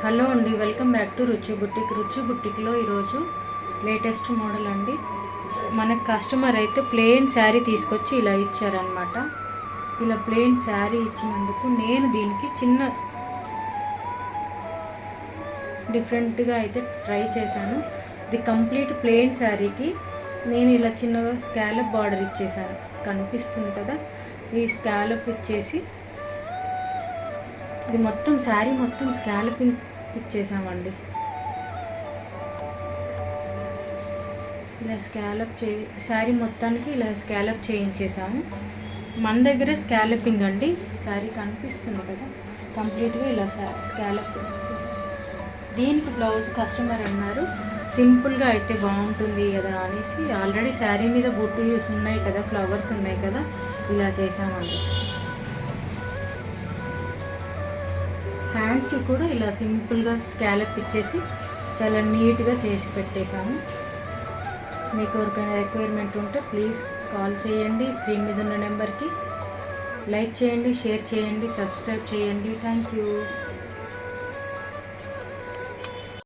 Hello అండి, welcome back to రుచి బుట్టిక్. రుచి బుట్టిక్లో ఈరోజు లేటెస్ట్ మోడల్ అండి. మనకు కస్టమర్ అయితే ప్లెయిన్ శారీ తీసుకొచ్చి ఇలా ఇచ్చారనమాట. ఇలా ప్లెయిన్ శారీ ఇచ్చినందుకు నేను దీనికి చిన్న డిఫరెంట్గా అయితే ట్రై చేశాను. ఇది కంప్లీట్ ప్లెయిన్ శారీకి నేను ఇలా చిన్నగా స్కాలప్ బార్డర్ ఇచ్చేసాను. కనిపిస్తుంది కదా, ఈ స్కాలప్ ఇచ్చేసి ఇది మొత్తం శారీ మొత్తం స్కాలపింగ్ ఇచ్చేసామండి. ఇలా శారీ మొత్తానికి ఇలా స్కాలప్ చేయించేసాము. మన దగ్గర స్కాలపింగ్ అండి. శారీ కనిపిస్తుంది కదా, కంప్లీట్గా ఇలా స్కాలప్. దీనికి బ్లౌజ్ కస్టమర్ అన్నారు సింపుల్గా అయితే బాగుంటుంది కదా అనేసి, ఆల్రెడీ శారీ మీద బుట్టీస్ ఉన్నాయి కదా, ఫ్లవర్స్ ఉన్నాయి కదా, ఇలా చేసామండి. హ్యాండ్స్కి కూడా ఇలా సింపుల్గా స్కాలప్ ఇచ్చేసి చాలా నీట్గా చేసి పెట్టేశాము. మీకు ఎవరికైనా రిక్వైర్మెంట్ ఉంటే ప్లీజ్ కాల్ చేయండి. స్క్రీన్ మీద ఉన్న నెంబర్కి లైక్ చేయండి, షేర్ చేయండి, సబ్స్క్రైబ్ చేయండి. Thank you.